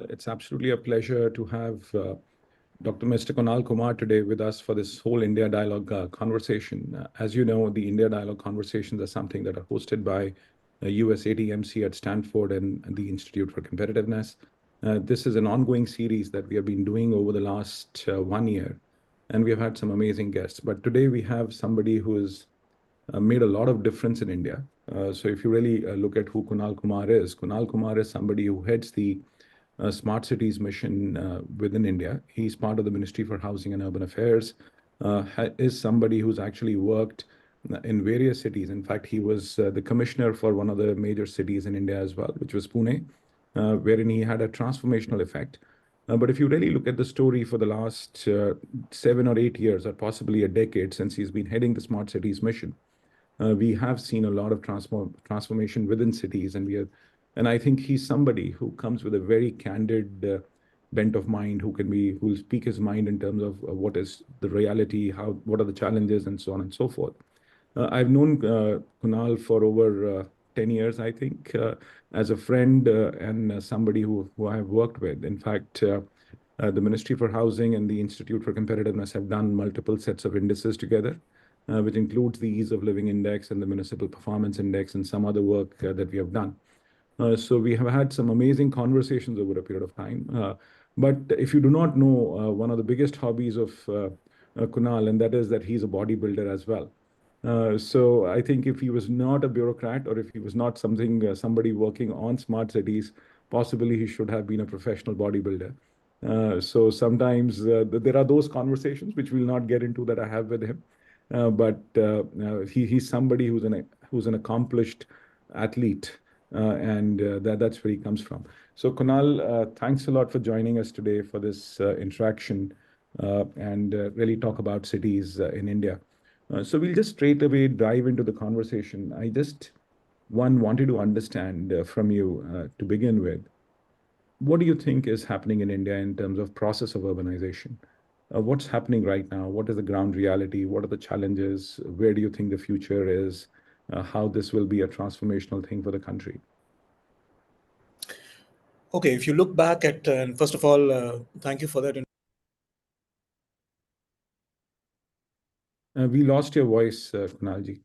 It's absolutely a pleasure to have Dr. Mr. Kunal Kumar today with us for this whole India Dialogue conversation. As you know, the India Dialogue conversations are something that are hosted by USATMC at Stanford and the Institute for Competitiveness. This is an ongoing series that we have been doing over the last 1 year, and we have had some amazing guests. But today we have somebody who has made a lot of difference in India. So if you really look at who Kunal Kumar is somebody who heads the Smart Cities mission within India. He's part of the Ministry for Housing and Urban Affairs, is somebody who's actually worked in various cities. In fact, he was the commissioner for one of the major cities in India as well, which was Pune, wherein he had a transformational effect. But if you really look at the story for the last 7 or 8 years, or possibly a decade since he's been heading the Smart Cities mission, we have seen a lot of transformation within cities, and I think he's somebody who comes with a very candid bent of mind, who'll speak his mind in terms of what is the reality, what are the challenges, and so on and so forth. I've known Kunal for over 10 years, I think, as a friend and somebody who I've worked with. In fact, the Ministry for Housing and the Institute for Competitiveness have done multiple sets of indices together, which includes the Ease of Living Index and the Municipal Performance Index and some other work that we have done. So we have had some amazing conversations over a period of time. But if you do not know, one of the biggest hobbies of Kunal, and that is that he's a bodybuilder as well. So I think if he was not a bureaucrat, or if he was not somebody working on smart cities, possibly he should have been a professional bodybuilder. So sometimes there are those conversations which we'll not get into that I have with him. But he's somebody who's an accomplished athlete, and that's where he comes from. So Kunal, thanks a lot for joining us today for this interaction and really talk about cities in India. So we'll just straight away dive into the conversation. I just wanted to understand from you to begin with, what do you think is happening in India in terms of process of urbanization? What's happening right now? What is the ground reality? What are the challenges? Where do you think the future is? How this will be a transformational thing for the country? Okay, if you look back at, and first of all, thank you for that. We lost your voice, Kunalji.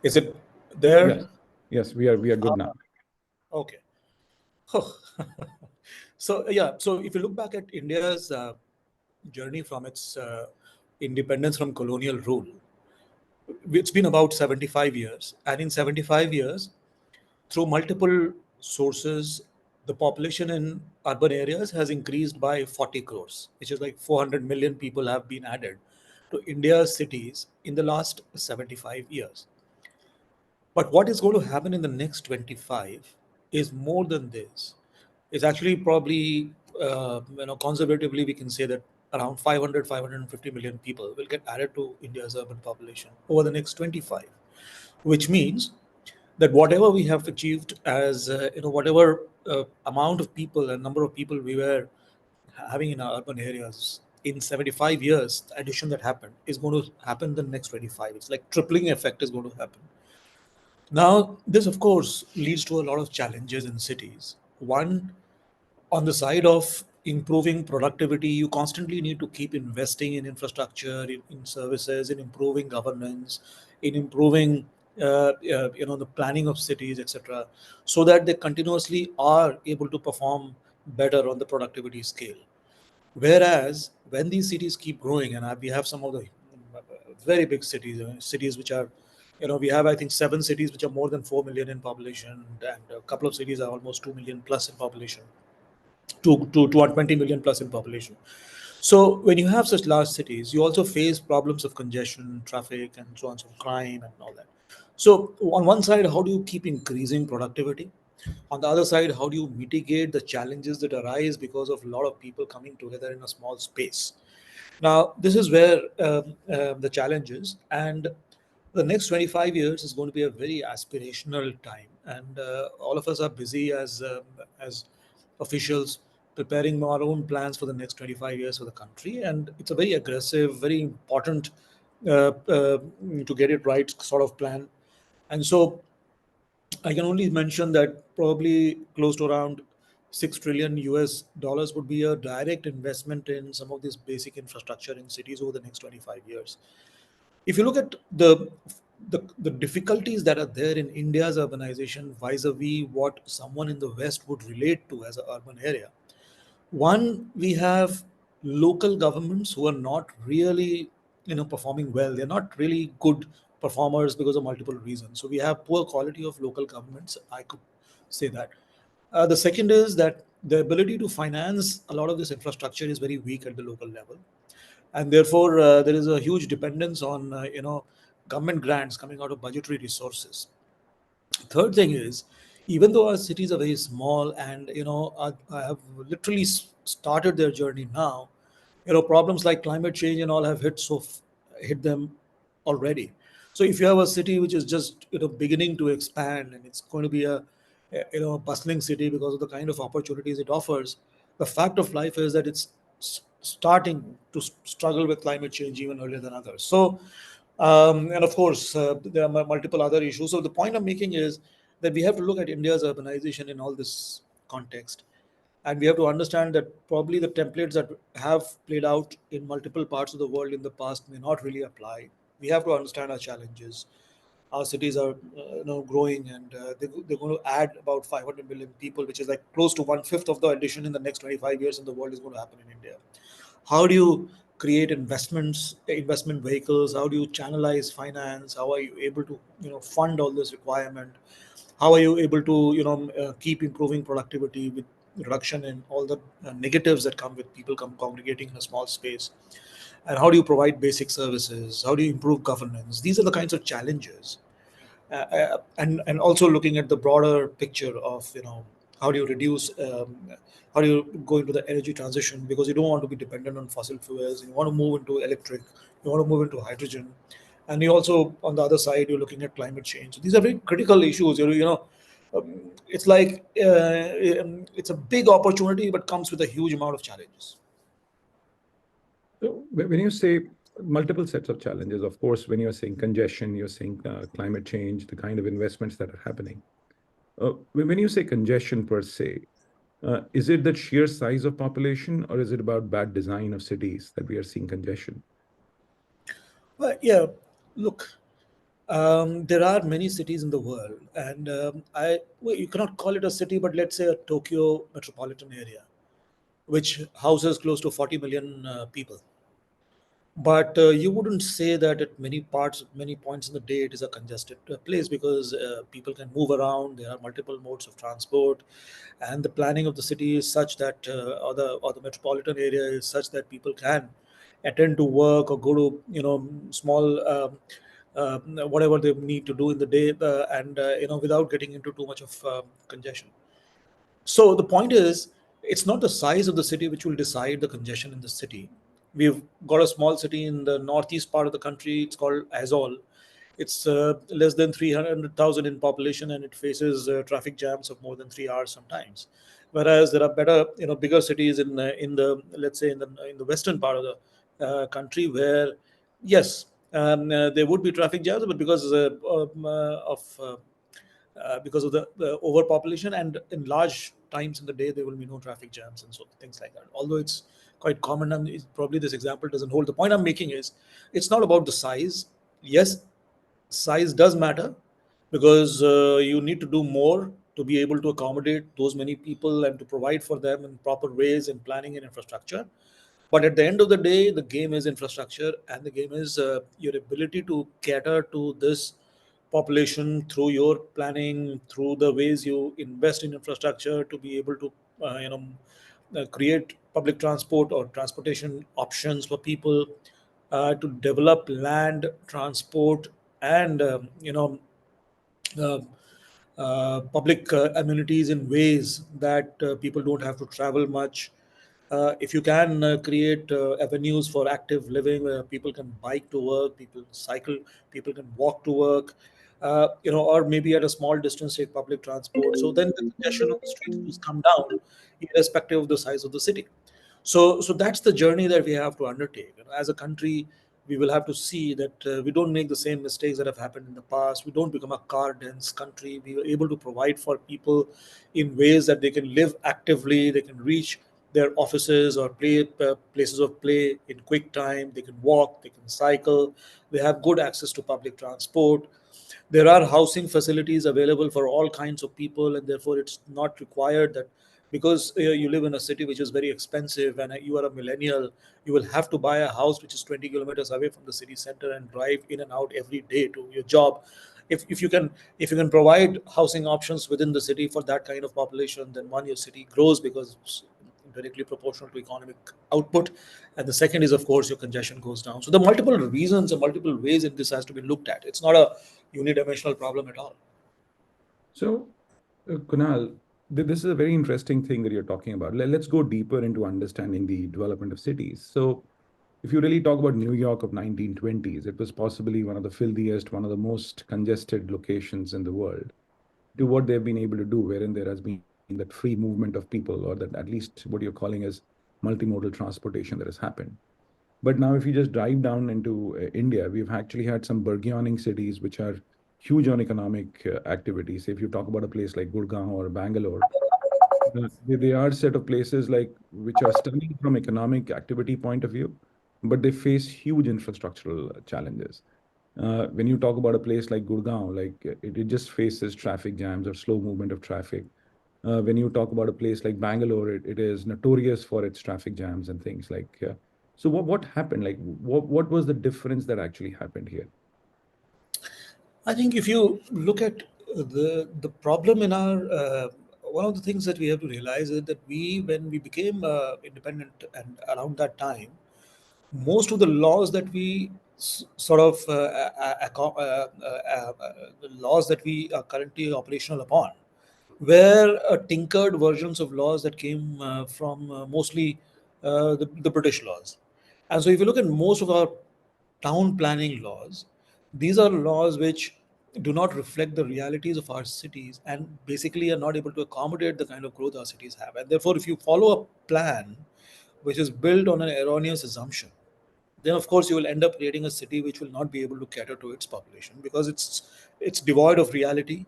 Is it there? Yes, we are good now. Okay. So yeah, so if you look back at India's journey from its independence from colonial rule, it's been about 75 years. And in 75 years, through multiple sources, the population in urban areas has increased by 40 crores, which is like 400 million people have been added to India's cities in the last 75 years. But what is going to happen in the next 25 is more than this. It's actually probably, conservatively, we can say that around 500, 550 million people will get added to India's urban population over the next 25, which means that whatever we have achieved as, whatever amount of people and number of people we were having in our urban areas in 75 years, the addition that happened is going to happen in the next 25. It's like tripling effect is going to happen. Now, this of course leads to a lot of challenges in cities. One, on the side of improving productivity, you constantly need to keep investing in infrastructure, in services, in improving governance, in improving the planning of cities, etc., so that they continuously are able to perform better on the productivity scale. Whereas when these cities keep growing, and we have some of the very big cities, cities which are, we have, I think, 7 cities which are more than 4 million in population, and a couple of cities are almost 2 million plus in population, to 220 million plus in population. So when you have such large cities, you also face problems of congestion, traffic, and so on, so crime and all that. So on one side, how do you keep increasing productivity? On the other side, how do you mitigate the challenges that arise because of a lot of people coming together in a small space? Now, this is where the challenge is, and the next 25 years is going to be a very aspirational time, and all of us are busy as officials preparing our own plans for the next 25 years for the country. And it's a very aggressive, very important to get it right sort of plan. And so I can only mention that probably close to around 6 trillion US dollars would be a direct investment in some of this basic infrastructure in cities over the next 25 years. If you look at the difficulties that are there in India's urbanization vis-a-vis what someone in the West would relate to as an urban area, one, we have local governments who are not really, performing well. They're not really good performers because of multiple reasons. So we have poor quality of local governments. I could say that. The second is that the ability to finance a lot of this infrastructure is very weak at the local level, and therefore there is a huge dependence on government grants coming out of budgetary resources. Third thing is, even though our cities are very small and I have literally started their journey now, problems like climate change and all have hit them already. So if you have a city which is just beginning to expand, and it's going to be a bustling city because of the kind of opportunities it offers, the fact of life is that it's starting to struggle with climate change even earlier than others. So and of course, there are multiple other issues. So the point I'm making is that we have to look at India's urbanization in all this context, and we have to understand that probably the templates that have played out in multiple parts of the world in the past may not really apply. We have to understand our challenges. Our cities are growing, and they're going to add about 500 million people, which is like close to one fifth of the addition in the next 25 years in the world is going to happen in India. How do you create investment vehicles? How do you channelize finance? How are you able to fund all this requirement? How are you able to keep improving productivity with reduction in all the negatives that come with people congregating in a small space? And how do you provide basic services? How do you improve governance? These are the kinds of challenges, and also looking at the broader picture of how do you reduce how do you go into the energy transition, because you don't want to be dependent on fossil fuels. You want to move into electric, you want to move into hydrogen, and you also, on the other side, you're looking at climate change. So these are very critical issues. It's like it's a big opportunity but comes with a huge amount of challenges. So when you say multiple sets of challenges, of course, when you're saying congestion, you're saying climate change, the kind of investments that are happening. When you say congestion per se, is it the sheer size of population, or is it about bad design of cities that we are seeing congestion? Well, yeah, look, there are many cities in the world, and well, you cannot call it a city, but let's say a Tokyo metropolitan area, which houses close to 40 million people. But you wouldn't say that at many points in the day, it is a congested place, because people can move around. There are multiple modes of transport, and the planning of the city is such that, or the metropolitan area is such that people can attend to work or go to small whatever they need to do in the day, and without getting into too much of congestion. So the point is, it's not the size of the city which will decide the congestion in the city. We've got a small city in the northeast part of the country. It's called Azol. It's less than 300,000 in population, and it faces traffic jams of more than 3 hours sometimes. Whereas there are better, bigger cities in the, let's say, in the western part of the country, where yes, there would be traffic jams, but because of the overpopulation, and in large times in the day there will be no traffic jams and so things like that. Although it's quite common, and probably this example doesn't hold. The point I'm making is, it's not about the size. Yes, size does matter, because you need to do more to be able to accommodate those many people and to provide for them in proper ways in planning and infrastructure. But at the end of the day, the game is infrastructure, and the game is your ability to cater to this population through your planning, through the ways you invest in infrastructure to be able to create public transport or transportation options for people, to develop land transport, and uh, public amenities in ways that people don't have to travel much. If you can create avenues for active living where people can bike to work, people cycle, people can walk to work, or maybe at a small distance take public transport. So then the congestion on the streets will come down, irrespective of the size of the city. So that's the journey that we have to undertake. As a country, we will have to see that we don't make the same mistakes that have happened in the past. We don't become a car dense country. We are able to provide for people in ways that they can live actively, they can reach their offices or places of play in quick time, they can walk, they can cycle, they have good access to public transport. There are housing facilities available for all kinds of people, and therefore it's not required that because you live in a city which is very expensive and you are a millennial, you will have to buy a house which is 20 kilometers away from the city center and drive in and out every day to your job. If you can provide housing options within the city for that kind of population, then one, your city grows because it's directly proportional to economic output, and the second is, of course, your congestion goes down. So the multiple reasons and multiple ways in this has to be looked at. It's not a unidimensional problem at all. So, Kunal, this is a very interesting thing that you're talking about. Let's go deeper into understanding the development of cities. So, if you really talk about New York of 1920s, it was possibly one of the filthiest, one of the most congested locations in the world. To what they've been able to do, wherein there has been that free movement of people, or that at least what you're calling as multimodal transportation that has happened. But now, if you just drive down into India, we've actually had some burgeoning cities which are huge on economic activities. If you talk about a place like Gurgaon or Bangalore, they are set of places like which are stunning from economic activity point of view, but they face huge infrastructural challenges. When you talk about a place like Gurgaon, like it just faces traffic jams or slow movement of traffic. When you talk about a place like Bangalore, it is notorious for its traffic jams and things like. So what happened? Like what was the difference that actually happened here? I think if you look at the problem in our one of the things that we have to realize is that when we became independent and around that time, most of the laws that we sort of the laws that we are currently operational upon were tinkered versions of laws that came from mostly the British laws. And so, if you look at most of our town planning laws, these are laws which do not reflect the realities of our cities and basically are not able to accommodate the kind of growth our cities have. And therefore, if you follow a plan which is built on an erroneous assumption, then of course you will end up creating a city which will not be able to cater to its population because it's devoid of reality.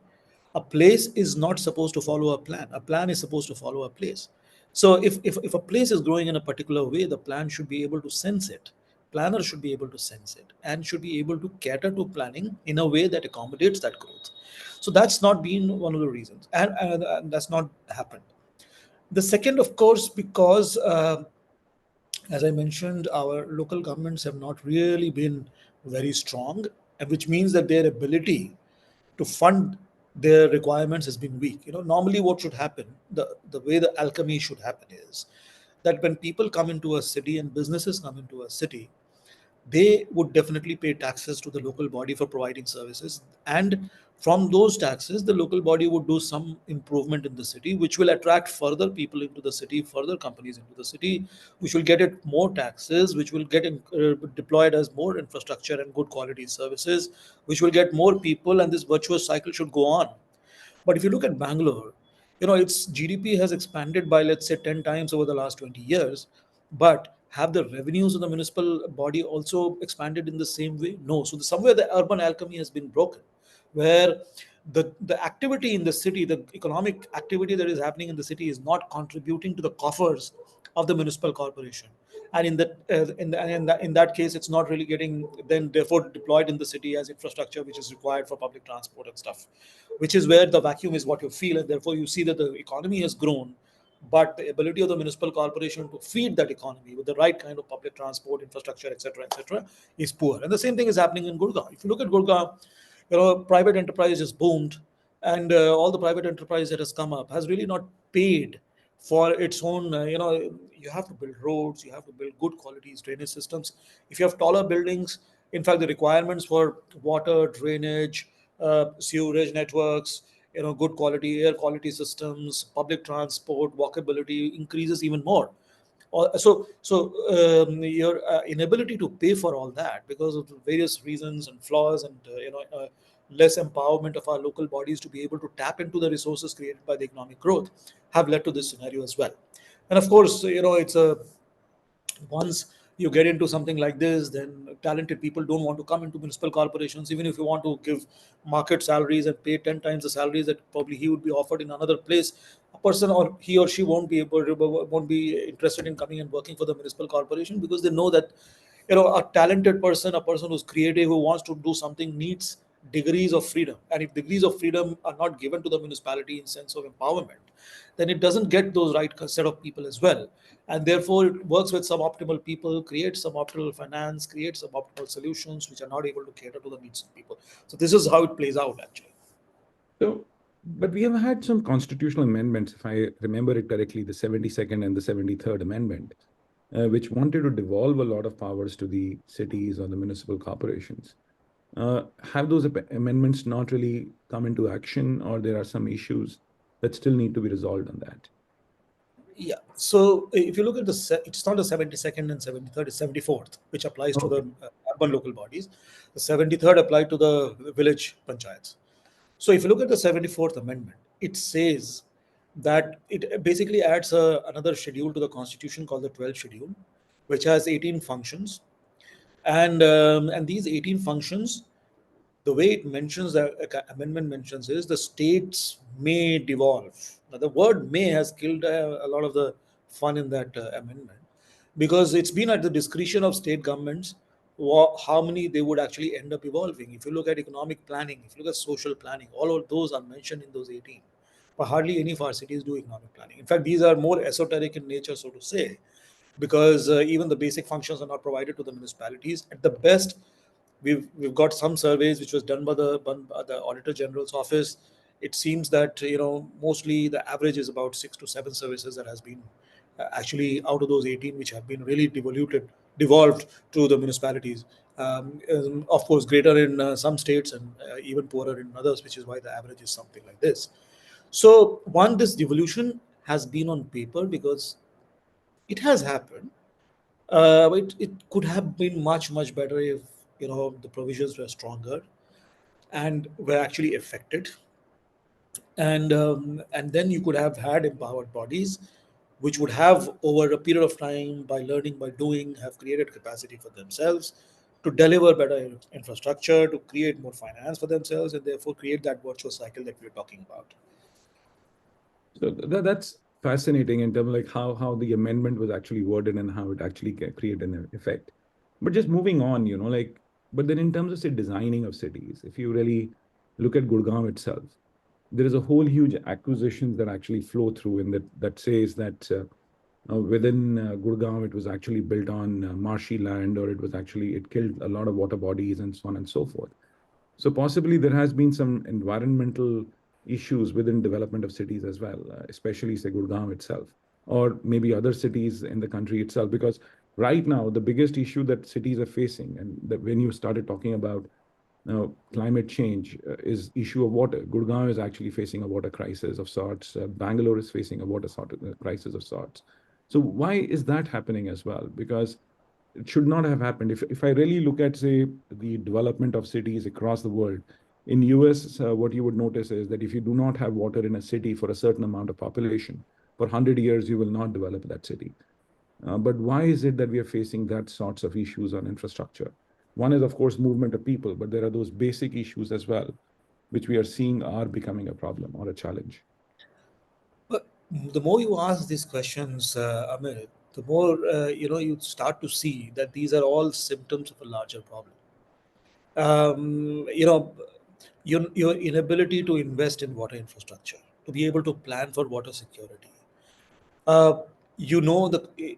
A place is not supposed to follow a plan. A plan is supposed to follow a place. So if a place is growing in a particular way, the plan should be able to sense it. Planners should be able to sense it and should be able to cater to planning in a way that accommodates that growth. So that's not been one of the reasons, and that's not happened. The second, of course, because as I mentioned, our local governments have not really been very strong, and which means that their ability to fund their requirements has been weak. Normally what should happen, the way the alchemy should happen is that when people come into a city and businesses come into a city, they would definitely pay taxes to the local body for providing services, and from those taxes the local body would do some improvement in the city which will attract further people into the city, further companies into the city, which will get it more taxes, which will get deployed as more infrastructure and good quality services, which will get more people, and this virtuous cycle should go on. But if you look at Bangalore, its GDP has expanded by, let's say, 10 times over the last 20 years. But have the revenues of the municipal body also expanded in the same way? No. So somewhere the urban alchemy has been broken, where the activity in the city, the economic activity that is happening in the city, is not contributing to the coffers of the municipal corporation. And in that case, it's not really getting then therefore deployed in the city as infrastructure which is required for public transport and stuff, which is where the vacuum is what you feel, and therefore you see that the economy has grown, but the ability of the municipal corporation to feed that economy with the right kind of public transport infrastructure, etc., is poor. And the same thing is happening in Gurgaon. If you look at Gurgaon, private enterprise has boomed, and all the private enterprise that has come up has really not paid for its own. You have to build roads, you have to build good quality drainage systems. If you have taller buildings, in fact, the requirements for water, drainage, sewerage networks, good quality air quality systems, public transport, walkability increases even more. Your inability to pay for all that because of various reasons and flaws and less empowerment of our local bodies to be able to tap into the resources created by the economic growth have led to this scenario as well. And of course, it's a once you get into something like this, then talented people don't want to come into municipal corporations, even if you want to give market salaries and pay 10 times the salaries that probably he would be offered in another place. A person, or he or she, won't be interested in coming and working for the municipal corporation, because they know that a talented person, a person who's creative, who wants to do something, needs degrees of freedom. And if degrees of freedom are not given to the municipality in sense of empowerment, then it doesn't get those right set of people as well. And therefore it works with suboptimal people, creates suboptimal finance, creates suboptimal solutions which are not able to cater to the needs of people. So this is how it plays out actually. So, but we have had some constitutional amendments, if I remember it correctly, the 72nd and the 73rd Amendment, which wanted to devolve a lot of powers to the cities or the municipal corporations. Have those amendments not really come into action, or there are some issues that still need to be resolved on that? Yeah. So if you look at it's not the 72nd and 73rd, it's 74th, which applies to the Okay. urban local bodies. The 73rd applied to the village panchayats. So if you look at the 74th Amendment, it says that it basically adds another schedule to the Constitution called the 12th Schedule, which has 18 functions. And these 18 functions, the way it mentions, the amendment mentions, is the states may devolve. Now, the word may has killed a lot of the fun in that amendment, because it's been at the discretion of state governments how many they would actually end up evolving. If you look at economic planning, if you look at social planning, all of those are mentioned in those 18. But hardly any of our cities do economic planning. In fact, these are more esoteric in nature, so to say, because even the basic functions are not provided to the municipalities. At the best, we've got some surveys which was done by the Auditor General's office. It seems that mostly the average is about 6 to 7 services that has been actually out of those 18, which have been really devolved to the municipalities. Of course, greater in some states and even poorer in others, which is why the average is something like this. So, one, this devolution has been on paper because it has happened. It could have been much better if the provisions were stronger and were actually affected, and then you could have had empowered bodies which would have, over a period of time, by learning, by doing, have created capacity for themselves to deliver better infrastructure, to create more finance for themselves, and therefore create that virtuous cycle that we're talking about. So that's fascinating in terms of like how the amendment was actually worded and how it actually created an effect. But just moving on, like, but then in terms of say designing of cities, if you really look at Gurgaon itself, there is a whole huge acquisitions that actually flow through, and that says that within Gurgaon it was actually built on marshy land, or it killed a lot of water bodies and so on and so forth. So possibly there has been some environmental issues within development of cities as well, especially say Gurgaon itself, or maybe other cities in the country itself. Because right now the biggest issue that cities are facing, and that when you started talking about climate change, is issue of water. Gurgaon is actually facing a water crisis of sorts. Bangalore is facing a crisis of sorts. So why is that happening as well? Because it should not have happened. If I really look at, say, the development of cities across the world, in US, what you would notice is that if you do not have water in a city for a certain amount of population, for 100 years, you will not develop that city. But why is it that we are facing that sorts of issues on infrastructure? One is, of course, movement of people, but there are those basic issues as well, which we are seeing are becoming a problem or a challenge. But the more you ask these questions, Amir, the more you start to see that these are all symptoms of a larger problem. um, you know, your inability to invest in water infrastructure, to be able to plan for water security. Uh, the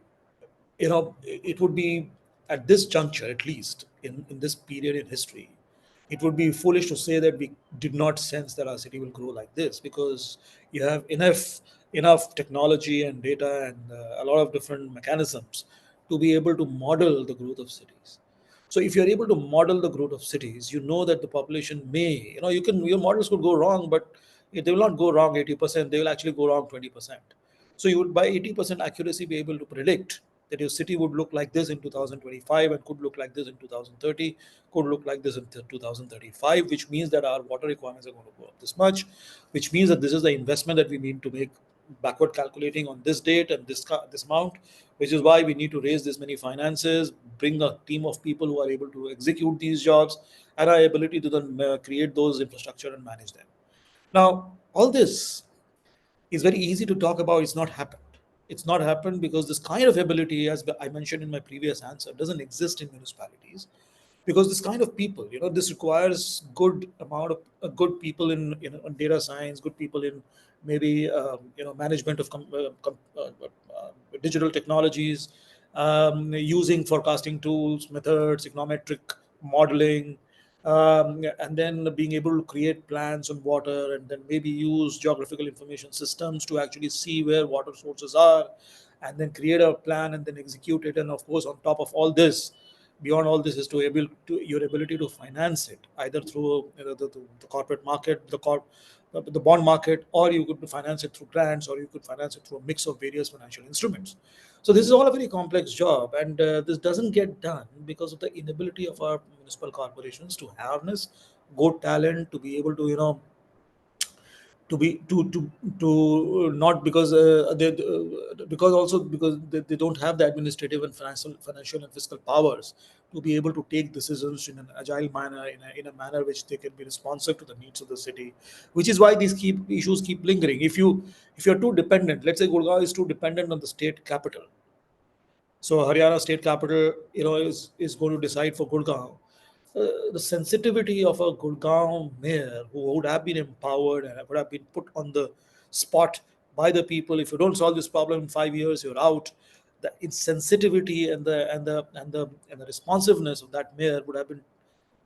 it would be, at this juncture, at least in this period in history, it would be foolish to say that we did not sense that our city will grow like this, because you have enough technology and data and a lot of different mechanisms to be able to model the growth of cities. So if you're able to model the growth of cities, you know that the population may, your models could go wrong, but they will not go wrong 80%, they will actually go wrong 20%. So you would, by 80% accuracy, be able to predict that your city would look like this in 2025 and could look like this in 2030, could look like this in 2035, which means that our water requirements are going to go up this much, which means that this is the investment that we need to make backward calculating on this date and this amount, which is why we need to raise this many finances, bring a team of people who are able to execute these jobs, and our ability to then create those infrastructure and manage them. Now, all this is very easy to talk about. It's not happened. It's not happened because this kind of ability, as I mentioned in my previous answer, doesn't exist in municipalities, because this kind of people, this requires good amount of good people in data science, good people in maybe management of digital technologies, using forecasting tools, methods, econometric modeling, and then being able to create plans on water, and then maybe use geographical information systems to actually see where water sources are, and then create a plan and then execute it. And of course, on top of all this, beyond all this, is to able to your ability to finance it either through the corporate market, the bond market, or you could finance it through grants, or you could finance it through a mix of various financial instruments. So this is all a very complex job, and this doesn't get done because of the inability of our municipal corporations to harness good talent, to be able to to not because they because also because they don't have the administrative and financial and fiscal powers to be able to take decisions in an agile manner, in a manner which they can be responsive to the needs of the city, which is why these issues keep lingering. If you're too dependent, let's say Gurgaon is too dependent on the state capital, so Haryana state capital, is going to decide for Gurgaon. The sensitivity of a Gurgaon mayor who would have been empowered and would have been put on the spot by the people. If you don't solve this problem in 5 years, you're out. The insensitivity and the responsiveness of that mayor would have been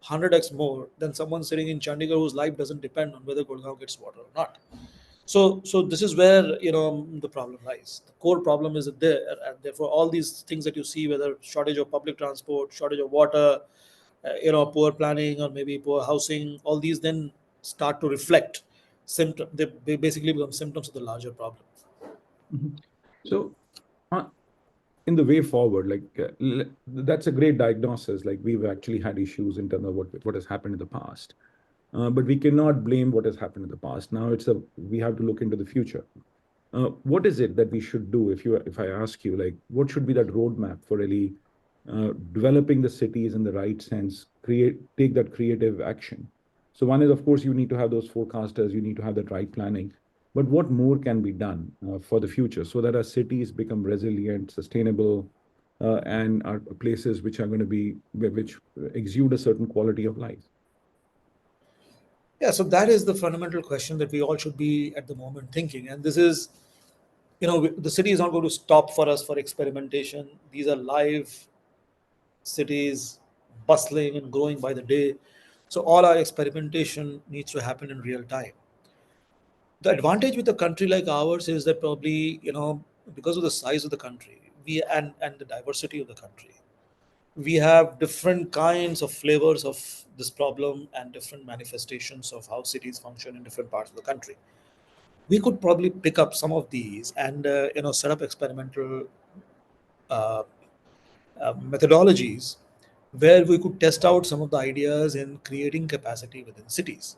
100x more than someone sitting in Chandigarh whose life doesn't depend on whether Gurgaon gets water or not. So this is where the problem lies. The core problem is there, and therefore all these things that you see, whether shortage of public transport, shortage of water, poor planning, or maybe poor housing, all these then start to reflect symptom. They basically become symptoms of the larger problem. Mhm. So, uh, in the way forward, that's a great diagnosis. Like, we've actually had issues in terms of what has happened in the past, but we cannot blame what has happened in the past. Now we have to look into the future. What is it that we should do? If I ask you, like, what should be that roadmap for really developing the cities in the right sense, take that creative action? So one is, of course, you need to have those forecasters, you need to have that right planning. But what more can be done for the future so that our cities become resilient, sustainable, and are places which are going to be which exude a certain quality of life? Yeah, so that is the fundamental question that we all should be at the moment thinking. And this is, the city is not going to stop for us for experimentation. These are live cities, bustling and growing by the day. So all our experimentation needs to happen in real time. The advantage with a country like ours is that probably, because of the size of the country, and the diversity of the country, we have different kinds of flavors of this problem and different manifestations of how cities function in different parts of the country. We could probably pick up some of these and set up experimental uh, methodologies where we could test out some of the ideas in creating capacity within cities,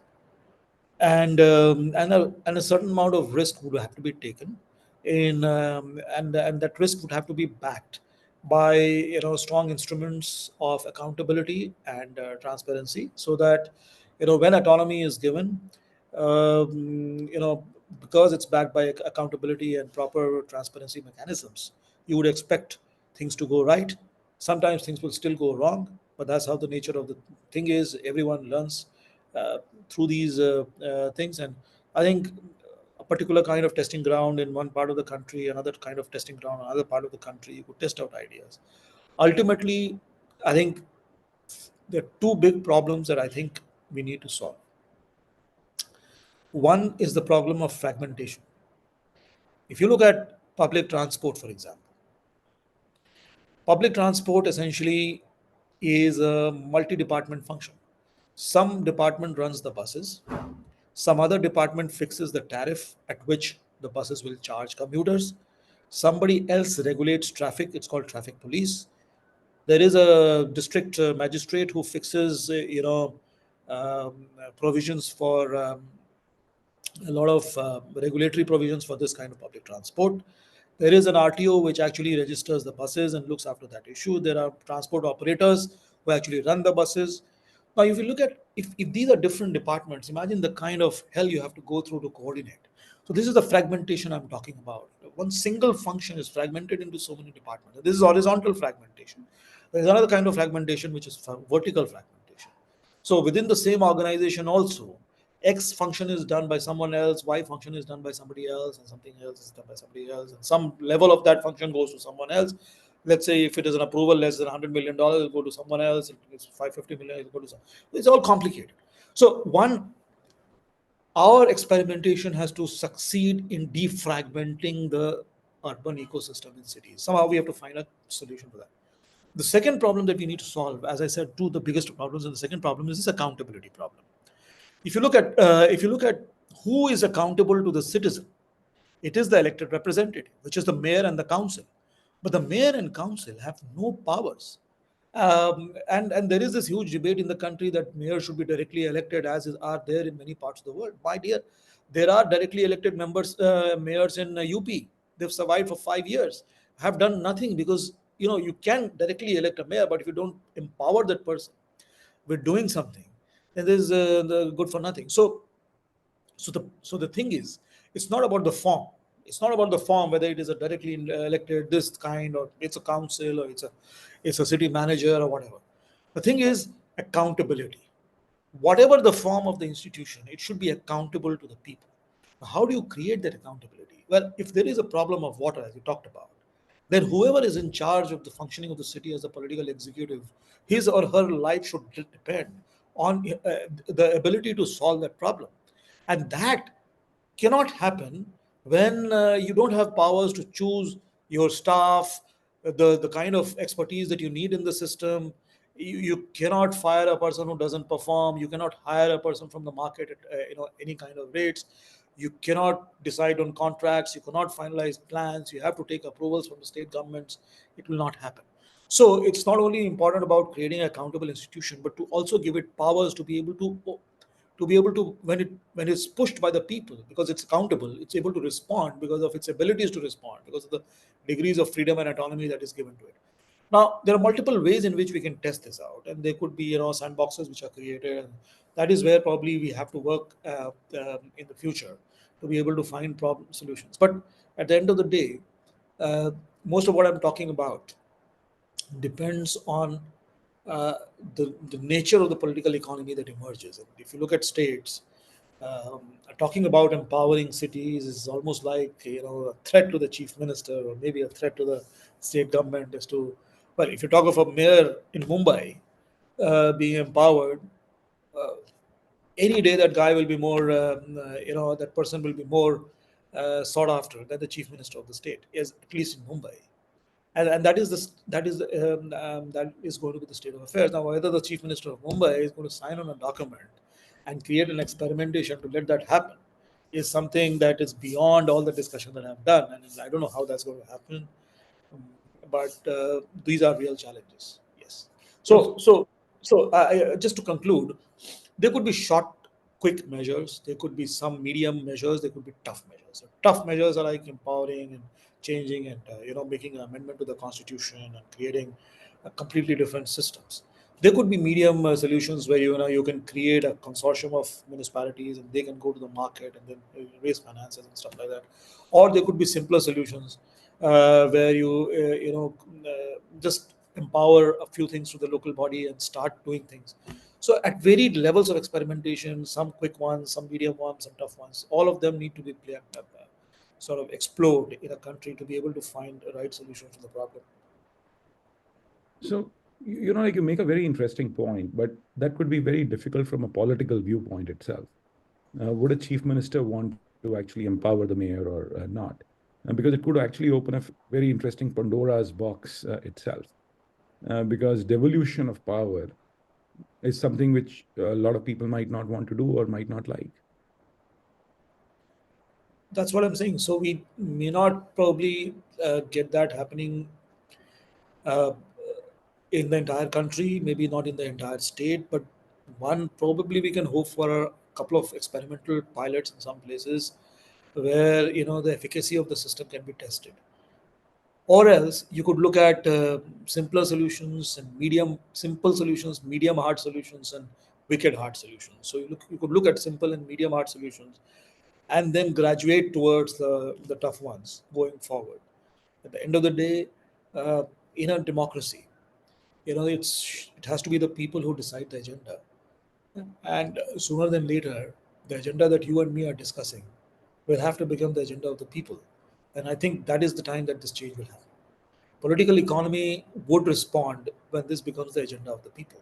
and a certain amount of risk would have to be taken in, and that risk would have to be backed by strong instruments of accountability and transparency, so that when autonomy is given, because it's backed by accountability and proper transparency mechanisms, you would expect things to go right. Sometimes things will still go wrong, but that's how the nature of the thing is. Everyone learns uh, through these things. And I think a particular kind of testing ground in one part of the country, another kind of testing ground in another part of the country, you could test out ideas. Ultimately, I think there are two big problems that I think we need to solve. One is the problem of fragmentation. If you look at public transport, for example, public transport essentially is a multi-department function. Some department runs the buses, some other department fixes the tariff at which the buses will charge commuters. Somebody else regulates traffic. It's called traffic police. There is a district magistrate who fixes, provisions for a lot of regulatory provisions for this kind of public transport. There is an RTO which actually registers the buses and looks after that issue. There are transport operators who actually run the buses. Now, if you look at, if these are different departments, imagine the kind of hell you have to go through to coordinate. So this is the fragmentation I'm talking about. One single function is fragmented into so many departments. This is horizontal fragmentation. There is another kind of fragmentation which is vertical fragmentation. So within the same organization also, X function is done by someone else, Y function is done by somebody else, and something else is done by somebody else, and some level of that function goes to someone else. Let's say if it is an approval less than $100 million, it'll go to someone else. If it's 550 million, it'll go to someone. It's all complicated. So our experimentation has to succeed in defragmenting the urban ecosystem in cities. Somehow we have to find a solution for that. The second problem that we need to solve, as I said, two of the biggest problems, and the second problem is this accountability problem. If you look at who is accountable to the citizen, it is the elected representative, which is the mayor and the council. But the mayor and council have no powers. And there is this huge debate in the country that mayors should be directly elected, as are there in many parts of the world. My dear, there are directly elected mayors in UP. They've survived for 5 years, have done nothing because you can directly elect a mayor, but if you don't empower that person with doing something, then there's the good for nothing. So the thing is, it's not about the form. It's not about the form, whether it is a directly elected this kind, or it's a council, or it's a city manager, or whatever. The thing is accountability. Whatever the form of the institution, it should be accountable to the people. How do you create that accountability? Well, if there is a problem of water, as you talked about, then whoever is in charge of the functioning of the city as a political executive, his or her life should depend on the ability to solve that problem. And that cannot happen when you don't have powers to choose your staff, the kind of expertise that you need in the system. You cannot fire a person who doesn't perform. You cannot hire a person from the market at any kind of rates. You cannot decide on contracts. You cannot finalize plans. You have to take approvals from the state governments. It will not happen. So it's not only important about creating an accountable institution, but to also give it powers to be able to, when it's pushed by the people, because it's accountable, it's able to respond because of its abilities to respond, because of the degrees of freedom and autonomy that is given to it. Now, there are multiple ways in which we can test this out, and there could be sandboxes which are created, and that is where probably we have to work in the future to be able to find problem solutions. But at the end of the day, uh, most of what I'm talking about depends on uh, the nature of the political economy that emerges. And if you look at states, um, talking about empowering cities is almost like a threat to the chief minister, or maybe a threat to the state government as to, well, if you talk of a mayor in Mumbai being empowered, uh, any day that guy will be more, that person will be more sought after than the chief minister of the state, is at least in Mumbai. And that is going to be the state of affairs. Now, whether the chief minister of Mumbai is going to sign on a document and create an experimentation to let that happen is something that is beyond all the discussion that I've done, and I don't know how that's going to happen. Um, but these are real challenges. Yes. So, So just to conclude, there could be short, quick measures. There could be some medium measures. There could be tough measures. So tough measures are like empowering and changing, and making an amendment to the constitution and creating completely different systems. There could be medium solutions where you can create a consortium of municipalities and they can go to the market and then raise finances and stuff like that. Or there could be simpler solutions where just empower a few things to the local body and start doing things. So at varied levels of experimentation, some quick ones, some medium ones, some tough ones, all of them need to be sort of explored in a country to be able to find a right solution to the problem. so like you make a very interesting point, but that could be very difficult from a political viewpoint itself. Would a chief minister want to actually empower the mayor or not? Because it could actually open a very interesting Pandora's box itself. Because devolution of power is something which a lot of people might not want to do or might not like. That's what I'm saying. So we may not probably get that happening uh, in the entire country, maybe not in the entire state, but one probably we can hope for a couple of experimental pilots in some places where the efficacy of the system can be tested. Or else you could look at simpler solutions and medium simple solutions, medium hard solutions, and wicked hard solutions. So you could look at simple and medium hard solutions, and then graduate towards the tough ones going forward. At the end of the day, uh, in a democracy, it has to be the people who decide the agenda, and sooner than later, the agenda that you and me are discussing will have to become the agenda of the people. And I think that is the time that this change will happen. Political economy would respond when this becomes the agenda of the people.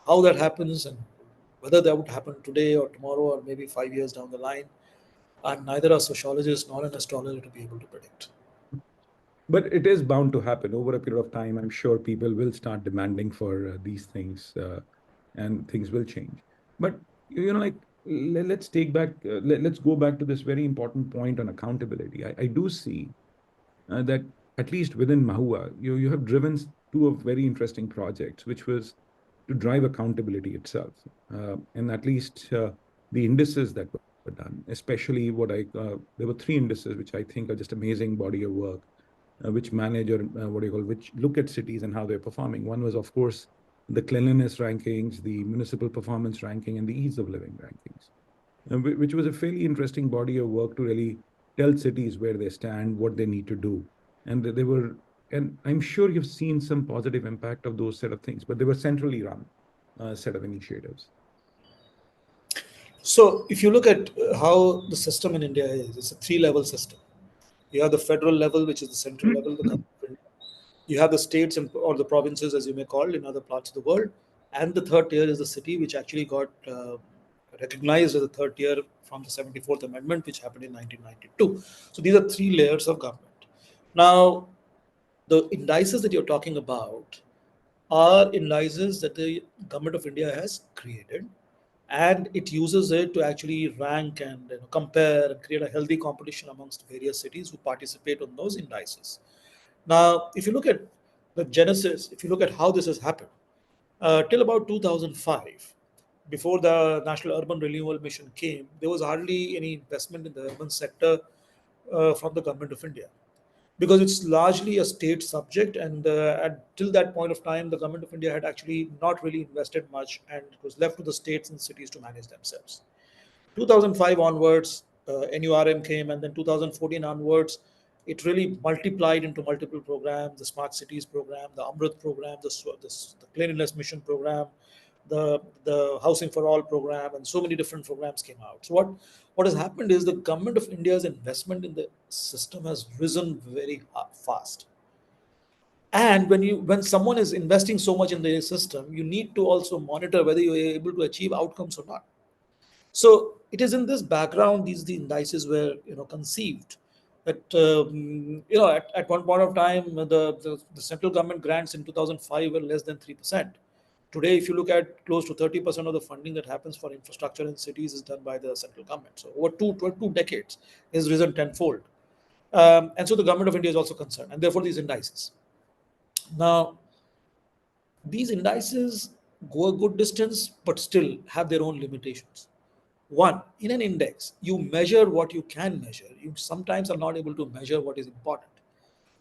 How that happens and whether that would happen today or tomorrow or maybe 5 years down the line, I'm neither a sociologist nor an astrologer to be able to predict. But it is bound to happen over a period of time. I'm sure people will start demanding for these things, and things will change. But like let's take back, let's go back to this very important point on accountability. I do see that at least within Mahua, you have driven two of very interesting projects, which was to drive accountability itself, and at least the indices that were done, especially there were three indices which I think are just amazing body of work, which manage or what do you call, which look at cities and how they're performing. One was, of course, the cleanliness rankings, the municipal performance ranking, and the ease of living rankings, which was a fairly interesting body of work to really tell cities where they stand, what they need to do. And they were, and I'm sure you've seen some positive impact of those set of things, but they were centrally run set of initiatives. So, if you look at how the system in India is, it's a three-level system. You have the federal level, which is the central level, the government of India. You have the states or the provinces, as you may call it, in other parts of the world. And the third tier is the city, which actually got recognized as the third tier from the 74th Amendment, which happened in 1992. So these are three layers of government. Now, the indices that you're talking about are indices that the government of India has created, and it uses it to actually rank and compare and create a healthy competition amongst various cities who participate on those indices. Now, if you look at the genesis, if you look at how this has happened, till about 2005, before the National Urban Renewal Mission came, there was hardly any investment in the urban sector from the government of India, because it's largely a state subject, and till that point of time, the government of India had actually not really invested much, and it was left to the states and cities to manage themselves. 2005 onwards, NURM came, and then 2014 onwards, it really multiplied into multiple programs: the Smart Cities program, the Amrit program, the Cleanliness Mission program, the Housing for All program, and so many different programs came out. So what has happened is the government of India's investment in the system has risen very fast. And when someone is investing so much in the system, you need to also monitor whether you're able to achieve outcomes or not. So it is in this background these the indices were conceived. That at one point of time, the central government grants in 2005 were less than 3%. Today, if you look at, close to 30% of the funding that happens for infrastructure in cities is done by the central government. So over two decades is risen tenfold. And so the government of India is also concerned, and therefore these indices. Now, these indices go a good distance, but still have their own limitations. One, in an index, you measure what you can measure. You sometimes are not able to measure what is important.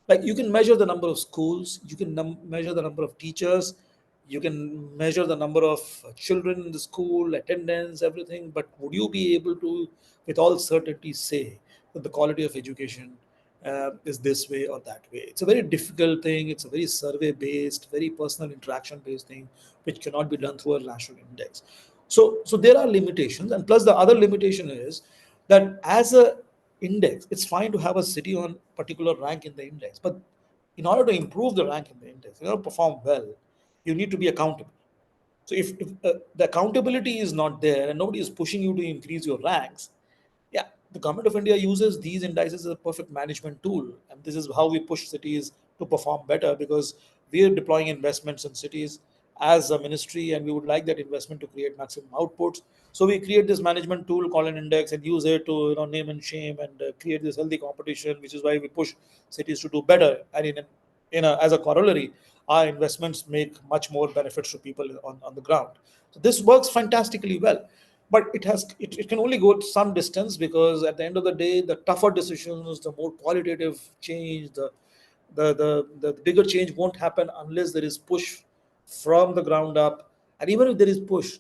Like, you can measure the number of schools, you can measure the number of teachers, you can measure the number of children in the school, attendance, everything. But would you be able to, with all certainty, say that the quality of education is this way or that way? It's a very difficult thing. It's a very survey based, very personal interaction based thing, which cannot be done through a national index. So there are limitations, and plus the other limitation is that as a index, it's fine to have a city on particular rank in the index, but in order to improve the rank in the index, in order to perform well, you need to be accountable. So if the accountability is not there and nobody is pushing you to increase your ranks, yeah, the government of India uses these indices as a perfect management tool, and this is how we push cities to perform better, because we are deploying investments in cities, as a ministry, and we would like that investment to create maximum outputs. So we create this management tool called an index and use it to, name and shame, and create this healthy competition, which is why we push cities to do better. And as a corollary, our investments make much more benefits to people on the ground. So this works fantastically well, but it can only go some distance, because at the end of the day, the tougher decisions, the more qualitative change, the bigger change won't happen unless there is push from the ground up. And even if there is push,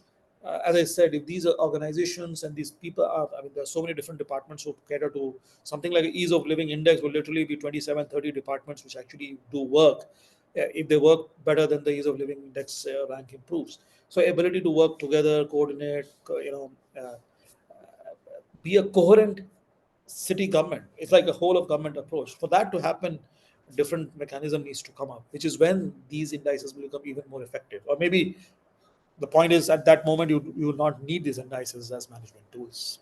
as I said, if these are organizations and these people are, I mean, there are so many different departments who cater to something like an ease of living index will literally be 27, 30 departments which actually do work. If they work better, then the ease of living index rank improves. So ability to work together, coordinate, be a coherent city government. It's like a whole of government approach. For that to happen, different mechanism needs to come up, which is when these indices will become even more effective. Or maybe the point is at that moment you will not need these indices as management tools.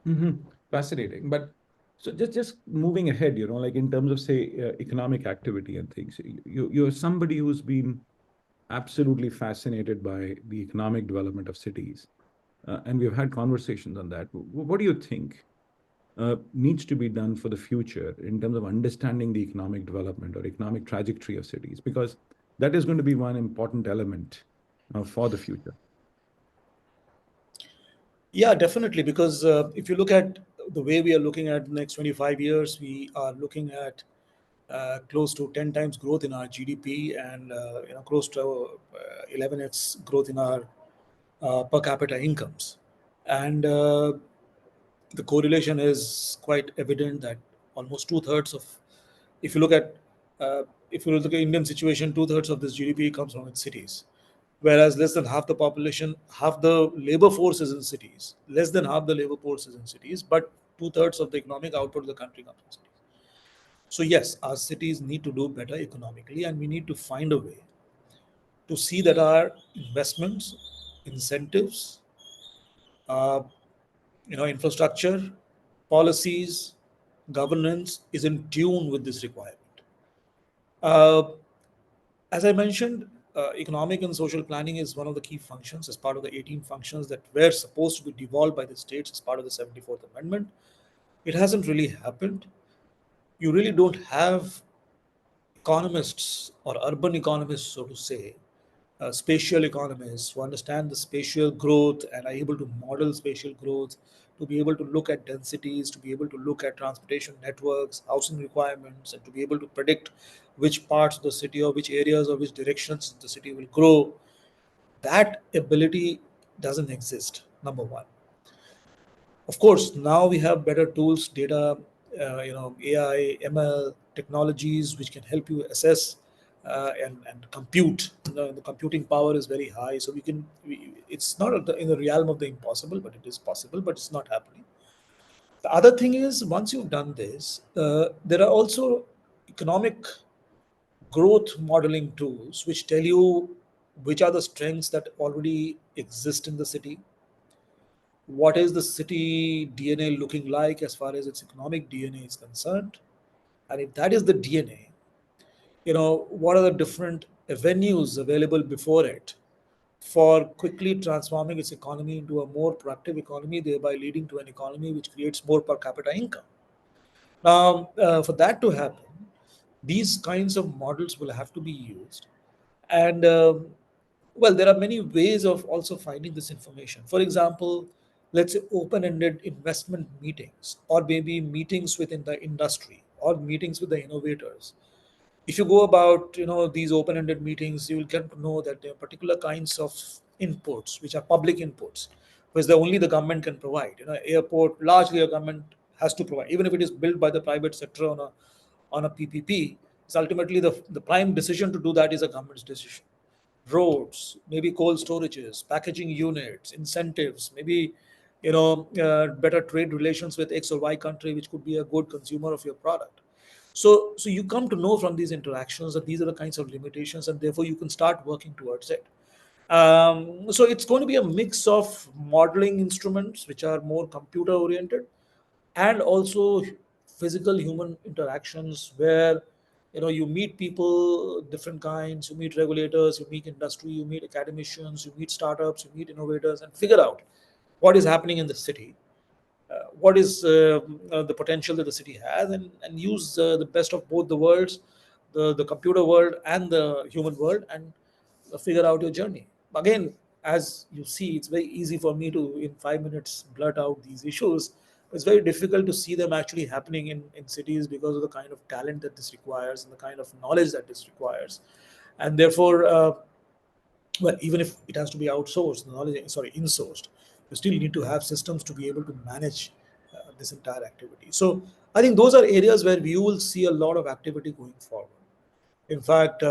Hmm. Fascinating. But so just moving ahead, like in terms of say economic activity and things, you're somebody who's been absolutely fascinated by the economic development of cities, and we've had conversations on that. What do you think needs to be done for the future in terms of understanding the economic development or economic trajectory of cities? Because that is going to be one important element for the future. Yeah, definitely. Because if you look at the way we are looking at the next 25 years, we are looking at close to 10 times growth in our GDP, and close to 11x growth in our per capita incomes. And the correlation is quite evident that almost two-thirds of, if you look at if you look at the Indian situation, two-thirds of this GDP comes from its cities, whereas less than half the population, half the labor force is in cities, less than half the labor force is in cities, but two-thirds of the economic output of the country comes from cities. So yes, our cities need to do better economically, and we need to find a way to see that our investments, incentives, uh, infrastructure, policies, governance is in tune with this requirement. Uh, as I mentioned, economic and social planning is one of the key functions as part of the 18 functions that were supposed to be devolved by the states as part of the 74th Amendment. It hasn't really happened. You really don't have economists or urban economists, so to say, spatial economists who understand the spatial growth and are able to model spatial growth, to be able to look at densities, to be able to look at transportation networks, housing requirements, and to be able to predict which parts of the city or which areas or which directions the city will grow. That ability doesn't exist, number one. Of course, now we have better tools, data, AI, ML technologies, which can help you assess and compute. The computing power is very high, so it's not in the realm of the impossible, but it is possible, but it's not happening. The other thing is, once you've done this, there are also economic growth modeling tools which tell you which are the strengths that already exist in the city, what is the city DNA looking like as far as its economic DNA is concerned, and if that is the DNA, what are the different avenues available before it for quickly transforming its economy into a more productive economy, thereby leading to an economy which creates more per capita income. Now, for that to happen, these kinds of models will have to be used. And well, there are many ways of also finding this information. For example, let's say open ended investment meetings, or maybe meetings within the industry, or meetings with the innovators. If you go about these open ended meetings, you will get to know that there are particular kinds of inputs which are public inputs, which only the government can provide. Airport largely a government has to provide, even if it is built by the private sector on a PPP. It's ultimately the prime decision to do that is a government's decision. Roads, maybe cold storages, packaging units, incentives, maybe better trade relations with X or Y country, which could be a good consumer of your product. So you come to know from these interactions that these are the kinds of limitations, and therefore you can start working towards it. So it's going to be a mix of modeling instruments which are more computer oriented, and also physical human interactions where You meet people, different kinds, you meet regulators, you meet industry, you meet academicians, you meet startups, you meet innovators, and figure out what is happening in the city, what is the potential that the city has, and use the best of both the worlds, the computer world and the human world, and figure out your journey. Again, as you see, it's very easy for me to, in 5 minutes, blurt out these issues. It's very difficult to see them actually happening in cities because of the kind of talent that this requires and the kind of knowledge that this requires. And therefore, well, even if it has to be outsourced, knowledge, sorry, insourced, you still need to have systems to be able to manage this entire activity. So I think those are areas where we will see a lot of activity going forward. In fact,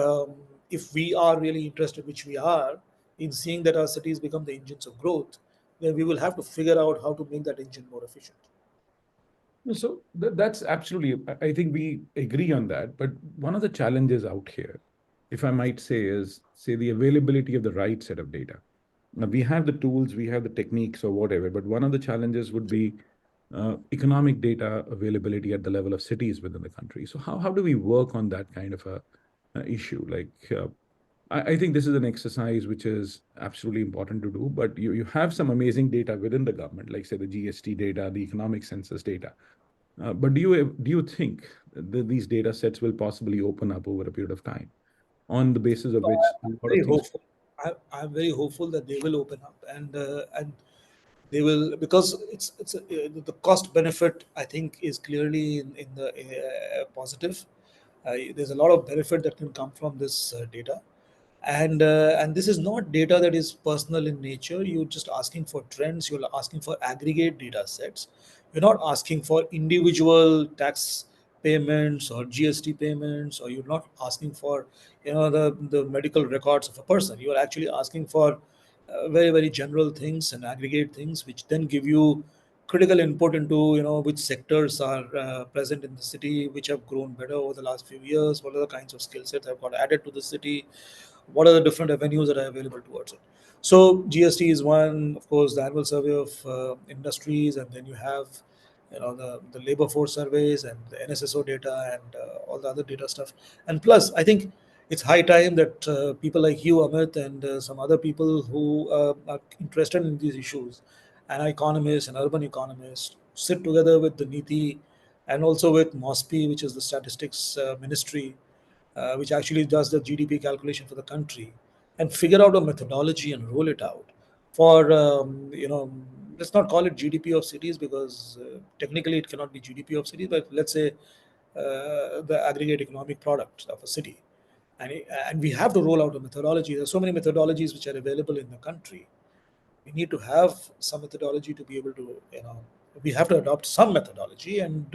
if we are really interested, which we are, in seeing that our cities become the engines of growth, then we will have to figure out how to make that engine more efficient. So that's absolutely, I think we agree on that. But one of the challenges out here, if I might say, is say the availability of the right set of data. Now, we have the tools, we have the techniques or whatever, but one of the challenges would be economic data availability at the level of cities within the country. So how do we work on that kind of a issue? Like, I think this is an exercise which is absolutely important to do, but you have some amazing data within the government, like say the GST data, the economic census data. But do you think that these data sets will possibly open up over a period of time, on the basis of So which a I'm lot of very things? hopeful. I'm very hopeful that they will open up, and they will, because the cost benefit, I think, is clearly in the positive. There's a lot of benefit that can come from this data, and this is not data that is personal in nature. You're just asking for trends, you're asking for aggregate data sets. You're not asking for individual tax payments or GST payments, or you're not asking for the medical records of a person. You are actually asking for very, very general things and aggregate things, which then give you critical input into which sectors are present in the city, which have grown better over the last few years, what are the kinds of skill sets have got added to the city, what are the different avenues that are available towards it. So GST is one, of course, the annual survey of industries, and then you have the labor force surveys and the NSSO data and all the other data stuff. And plus, I think it's high time that people like you, Amit, and some other people who are interested in these issues, and economists and urban economists, sit together with the NITI and also with MOSPI, which is the statistics ministry, which actually does the GDP calculation for the country, and figure out a methodology and roll it out for, let's not call it GDP of cities, because technically it cannot be GDP of cities, but let's say the aggregate economic product of a city. And we have to roll out a methodology. There's so many methodologies which are available in the country. We need to have some methodology to be able to, we have to adopt some methodology, and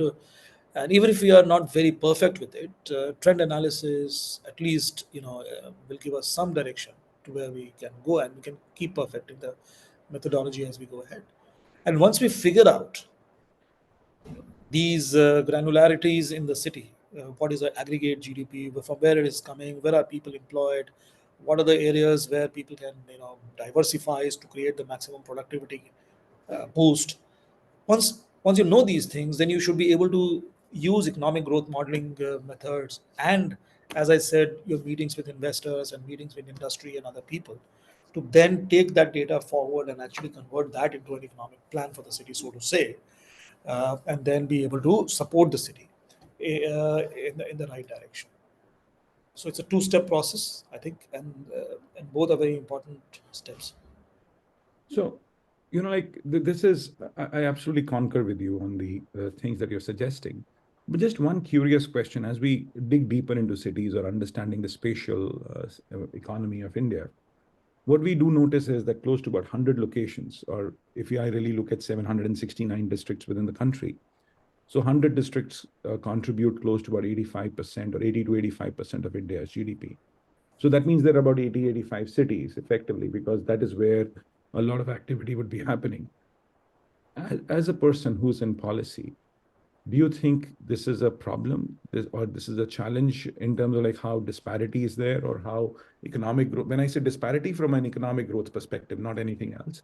even if we are not very perfect with it, trend analysis at least will give us some direction to where we can go, and we can keep perfecting the methodology as we go ahead. And once we figure out these granularities in the city, what is the aggregate GDP, from where it is coming, where are people employed, what are the areas where people can diversify to create the maximum productivity boost. Once you know these things, then you should be able to use economic growth modeling methods, and, as I said, your meetings with investors and meetings with industry and other people, to then take that data forward and actually convert that into an economic plan for the city, so to say, and then be able to support the city in the right direction. So it's a two-step process, I think, and both are very important steps. So, like this is, I absolutely concur with you on the things that you're suggesting. But just one curious question as we dig deeper into cities or understanding the spatial economy of India, what we do notice is that close to about 100 locations, or if I really look at 769 districts within the country, so 100 districts contribute close to about 85% or 80 to 85% of India's GDP. So that means there are about 80, 85 cities effectively, because that is where a lot of activity would be happening. As a person who's in policy, do you think this is a problem, or this is a challenge in terms of like how disparity is there, or how economic growth, when I say disparity from an economic growth perspective, not anything else.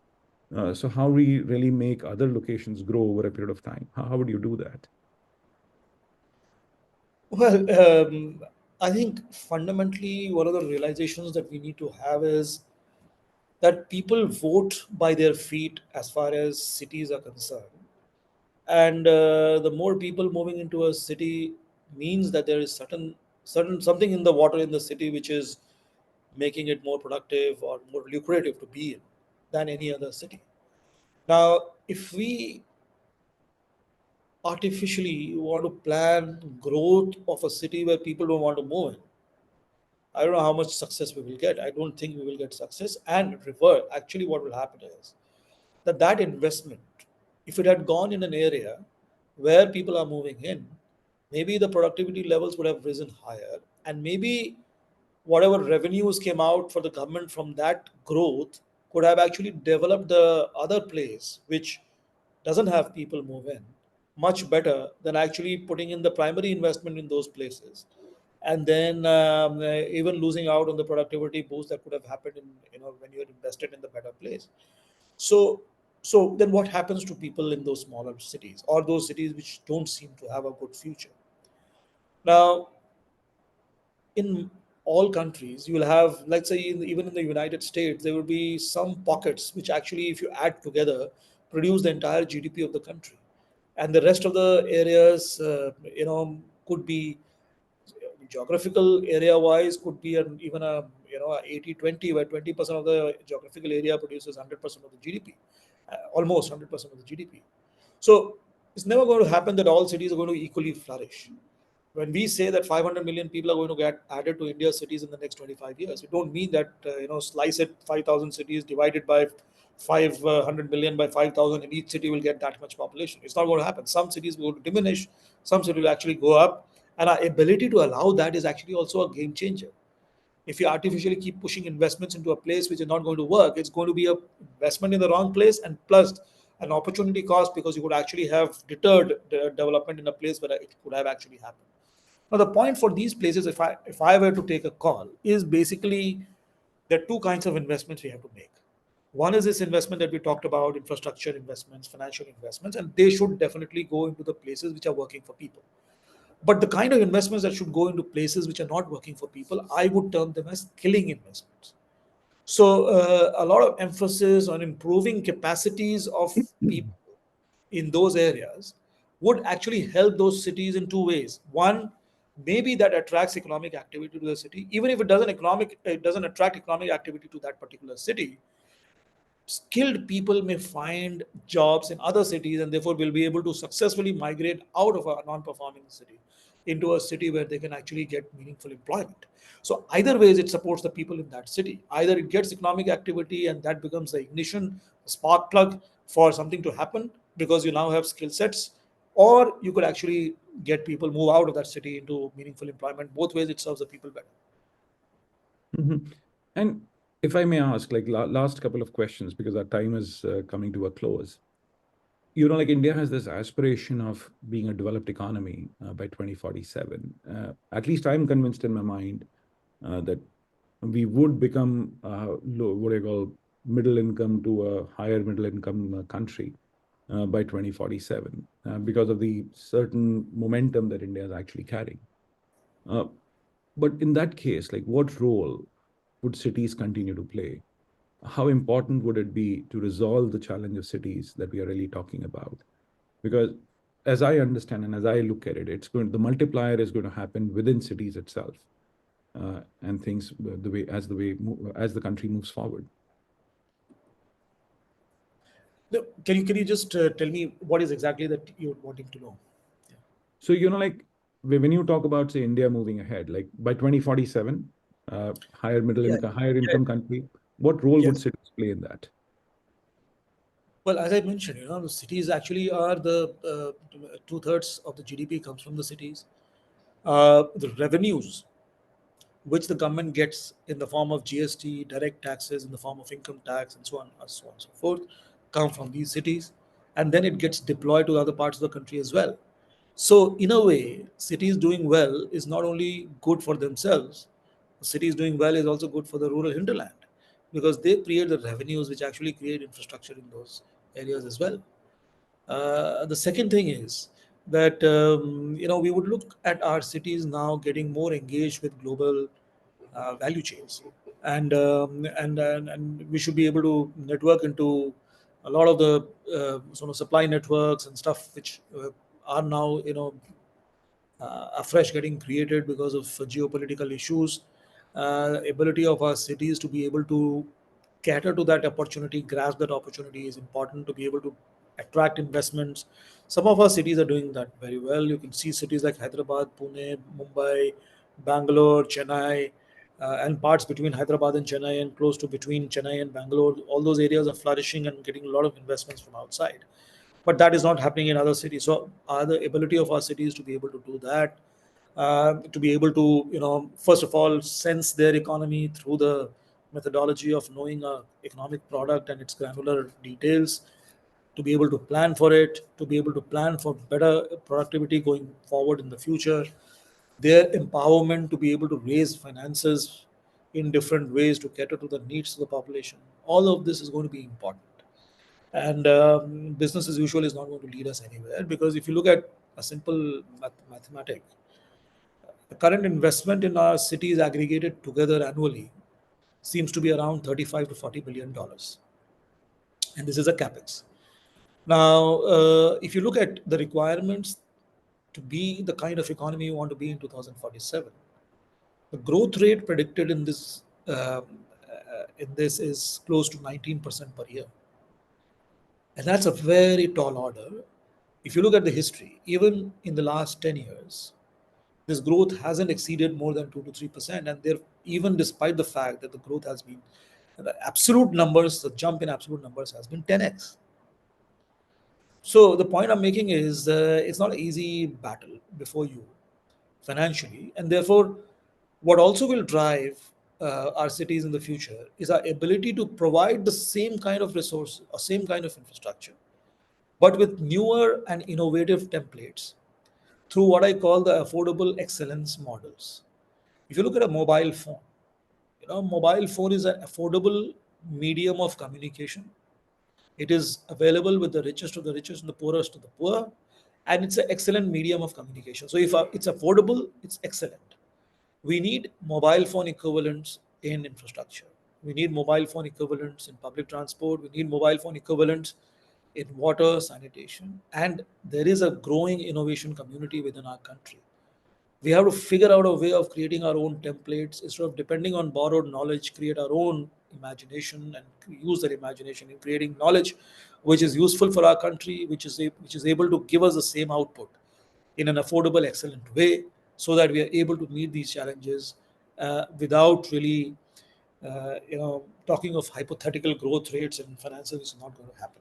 So how we really make other locations grow over a period of time? How would you do that? Well, I think fundamentally one of the realizations that we need to have is that people vote by their feet as far as cities are concerned. And the more people moving into a city means that there is certain something in the water in the city which is making it more productive or more lucrative to be in than any other city. Now, if we artificially want to plan growth of a city where people don't want to move in, I don't know how much success we will get. I don't think we will get success. And revert, actually, what will happen is that investment, if it had gone in an area where people are moving in, maybe the productivity levels would have risen higher, and maybe whatever revenues came out for the government from that growth could have actually developed the other place which doesn't have people move in much better than actually putting in the primary investment in those places, and then even losing out on the productivity boost that could have happened in, when you had invested in the better place. So so then what happens to people in those smaller cities or those cities which don't seem to have a good future? Now, in all countries, you will have, let's say, even in the United States, there will be some pockets which actually, if you add together, produce the entire GDP of the country, and the rest of the areas, could be geographical area wise, could be even a, 80-20, where 20% of the geographical area produces 100% of the GDP, almost 100% of the GDP. So it's never going to happen that all cities are going to equally flourish. When we say that 500 million people are going to get added to India's cities in the next 25 years, we don't mean that, slice it 5,000 cities divided by 500 million by 5,000, and each city will get that much population. It's not going to happen. Some cities will diminish, some cities will actually go up, and our ability to allow that is actually also a game changer. If you artificially keep pushing investments into a place which is not going to work, it's going to be a investment in the wrong place, and plus an opportunity cost, because you could actually have deterred the development in a place where it could have actually happened. Now, the point for these places, if I were to take a call, is basically there are two kinds of investments we have to make. One is this investment that we talked about, infrastructure investments, financial investments, and they should definitely go into the places which are working for people. But the kind of investments that should go into places which are not working for people, I would term them as killing investments. So, a lot of emphasis on improving capacities of people in those areas would actually help those cities in two ways. One, maybe that attracts economic activity to the city. Even if it doesn't attract economic activity to that particular city, skilled people may find jobs in other cities, and therefore will be able to successfully migrate out of a non-performing city into a city where they can actually get meaningful employment. So either ways, it supports the people in that city. Either it gets economic activity and that becomes the ignition, the spark plug for something to happen because you now have skill sets, or you could actually get people move out of that city into meaningful employment. Both ways, it serves the people better. Mhm. And if I may ask, like last couple of questions, because our time is coming to a close. Like India has this aspiration of being a developed economy by 2047. At least I'm convinced in my mind that we would become what I call middle income to a higher middle income country by 2047 because of the certain momentum that India is actually carrying. Uh, but in that case, like what role would cities continue to play? How important would it be to resolve the challenge of cities that we are really talking about? Because as I understand and as I look at it, the multiplier is going to happen within cities itself, and things as the country moves forward. No, can you just tell me what is exactly that you're wanting to know? Yeah. So, like when you talk about, say, India moving ahead, like by 2047, Yeah. higher Yeah. income country, what role would Yes. cities play in that? Well, as I mentioned, the cities actually are the two-thirds of the GDP comes from the cities. The revenues which the government gets in the form of GST, direct taxes in the form of income tax, and so forth, come from these cities, and then it gets deployed to other parts of the country as well. So, in a way, cities doing well is not only good for themselves, cities doing well is also good for the rural hinterland because they create the revenues which actually create infrastructure in those areas as well. The second thing is that we would look at our cities now getting more engaged with global value chains, and we should be able to network into a lot of the sort of supply networks and stuff which are now afresh getting created because of geopolitical issues. Ability of our cities to be able to cater to that opportunity, grasp that opportunity is important to be able to attract investments. Some of our cities are doing that very well. You can see cities like Hyderabad, Pune, Mumbai, Bangalore, Chennai, and parts between Hyderabad and Chennai and close to between Chennai and Bangalore. All those areas are flourishing and getting a lot of investments from outside, but that is not happening in other cities. So the ability of our cities to be able to do that, to be able to first of all sense their economy through the methodology of knowing a economic product and its granular details, to be able to plan for it, to be able to plan for better productivity going forward in the future, their empowerment to be able to raise finances in different ways to cater to the needs of the population. All of this is going to be important. And business as usual is not going to lead us anywhere, because if you look at a simple mathematic, the current investment in our cities aggregated together annually seems to be around 35 to 40 billion dollars, and this is a capex. Now, if you look at the requirements to be the kind of economy you want to be in 2047, the growth rate predicted in this is close to 19% per year, and that's a very tall order. If you look at the history, even in the last 10 years, this growth hasn't exceeded more than 2 to 3%. And there, even despite the fact that the growth has been, the absolute numbers, the jump in absolute numbers has been 10x. So the point I'm making is it's not an easy battle before you financially. And therefore, what also will drive our cities in the future is our ability to provide the same kind of resource or same kind of infrastructure, but with newer and innovative templates through what I call the affordable excellence models. If you look at a mobile phone, mobile phone is an affordable medium of communication. It is available with the richest of the richest and the poorest of the poor, and it's an excellent medium of communication. So if it's affordable, it's excellent. We need mobile phone equivalents in infrastructure. We need mobile phone equivalents in public transport. We need mobile phone equivalents in water, sanitation, and there is a growing innovation community within our country. We have to figure out a way of creating our own templates instead of depending on borrowed knowledge, create our own imagination and use that imagination in creating knowledge which is useful for our country, which is able to give us the same output in an affordable, excellent way, so that we are able to meet these challenges without really talking of hypothetical growth rates and finances is not going to happen.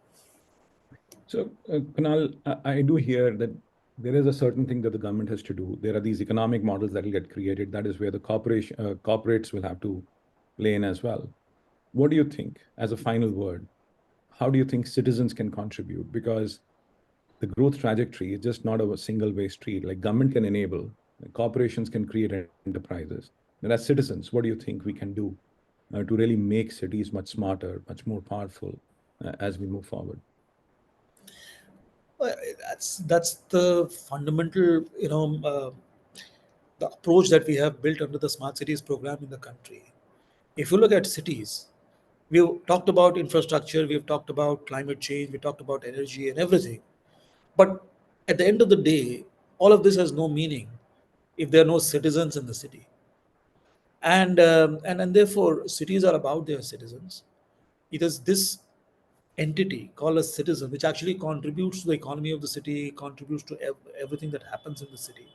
So, Kunal, I do hear that there is a certain thing that the government has to do. There are these economic models that will get created. That is where the corporates will have to play in as well. What do you think, as a final word? How do you think citizens can contribute? Because the growth trajectory is just not a single way street. Like government can enable, corporations can create enterprises. And as citizens, what do you think we can do to really make cities much smarter, much more powerful as we move forward? Well, that's the fundamental, the approach that we have built under the smart cities program in the country. If you look at cities, we've talked about infrastructure, we've talked about climate change, we talked about energy and everything. But at the end of the day, all of this has no meaning if there are no citizens in the city. And therefore, cities are about their citizens. It is this entity called a citizen which actually contributes to the economy of the city, contributes to everything that happens in the city.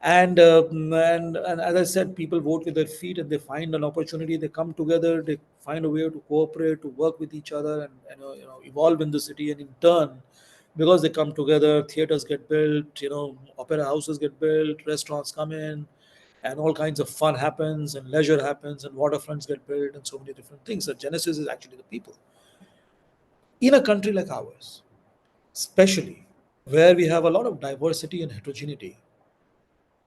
And as I said, people vote with their feet, and they find an opportunity. They come together. They find a way to cooperate, to work with each other, and evolve in the city. And in turn, because they come together, theaters get built. Opera houses get built, restaurants come in, and all kinds of fun happens, and leisure happens, and waterfronts get built, and so many different things. The genesis is actually the people. In a country like ours, especially where we have a lot of diversity and heterogeneity,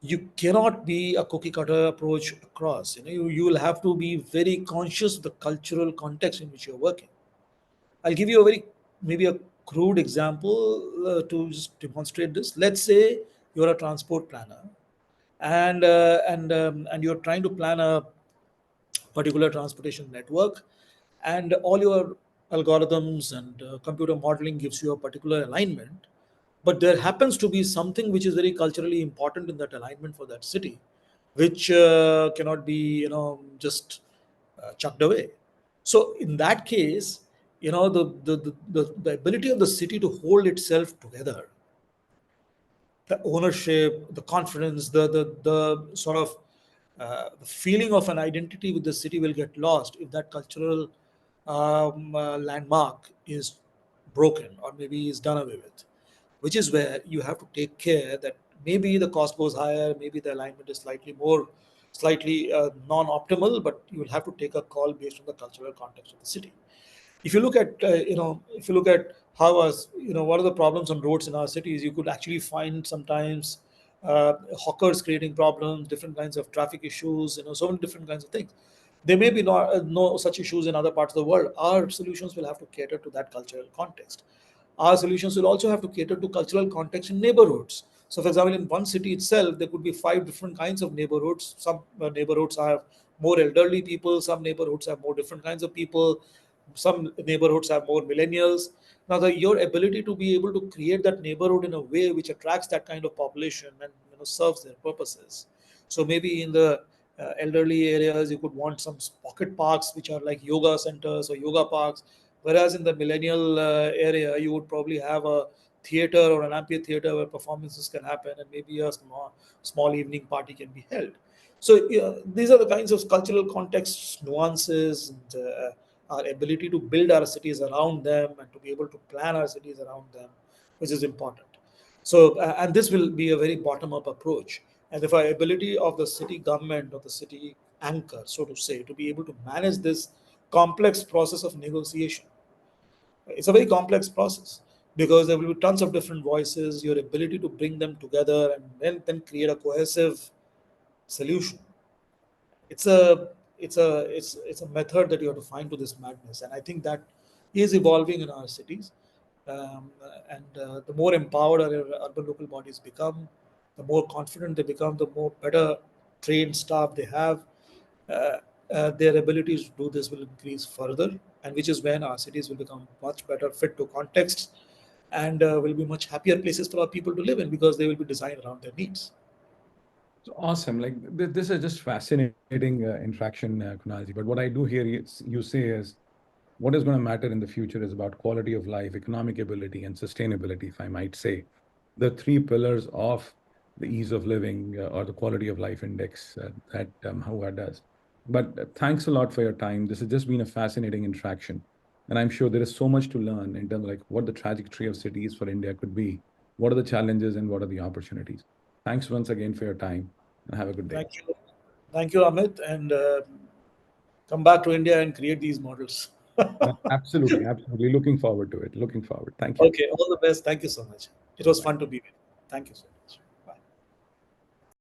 you cannot be a cookie cutter approach across. You will have to be very conscious of the cultural context in which you're working. I'll give you a very maybe a crude example to just demonstrate this. Let's say you're a transport planner, and you're trying to plan a particular transportation network, and all your algorithms and computer modeling gives you a particular alignment, but there happens to be something which is very culturally important in that alignment for that city, which cannot be just chucked away. So in that case, the ability of the city to hold itself together, the ownership, the confidence, the sort of the feeling of an identity with the city will get lost if that cultural landmark is broken or maybe is done away with. Which is where you have to take care that maybe the cost goes higher, maybe the alignment is slightly non-optimal, but you will have to take a call based on the cultural context of the city. If you look at if you look at how us what are the problems on roads in our cities, you could actually find sometimes hawkers creating problems, different kinds of traffic issues, so many different kinds of things. There may be no such issues in other parts of the world. Our solutions will have to cater to that cultural context. Our solutions will also have to cater to cultural context in neighborhoods. So, for example, in one city itself, there could be five different kinds of neighborhoods. Some neighborhoods have more elderly people, some neighborhoods have more different kinds of people, some neighborhoods have more millennials. Now, your ability to be able to create that neighborhood in a way which attracts that kind of population and serves their purposes. So maybe in the elderly areas, you could want some pocket parks which are like yoga centers or yoga parks, whereas in the millennial area, you would probably have a theater or an amphitheater where performances can happen, and maybe a small evening party can be held. So these are the kinds of cultural contexts, nuances, and our ability to build our cities around them and to be able to plan our cities around them, which is important. So, and this will be a very bottom-up approach. And if our ability of the city government or the city anchor, so to say, to be able to manage this complex process of negotiation, it's a very complex process because there will be tons of different voices. Your ability to bring them together and then create a cohesive solution. It's a method that you have to find to this madness, and I think that is evolving in our cities. And the more empowered our urban local bodies become, the more confident they become, the more better trained staff they have, uh, their abilities to do this will increase further, and which is when our cities will become much better fit to context, and will be much happier places for our people to live in because they will be designed around their needs. It's awesome. Like this is just fascinating interaction, Kunalji. But what I do hear you say is what is going to matter in the future is about quality of life, economic ability, and sustainability, if I might say. The three pillars of the ease of living or the quality of life index that Howard does. But thanks a lot for your time. This has just been a fascinating interaction. And I'm sure there is so much to learn in terms of like what the trajectory of cities for India could be. What are the challenges and what are the opportunities? Thanks once again for your time and have a good day. Thank you. Thank you, Amit, and come back to India and create these models. Absolutely, absolutely. Looking forward to it. Looking forward. Thank you. Okay, all the best. Thank you so much. It was Bye-bye. fun to be with you. Thank you, sir.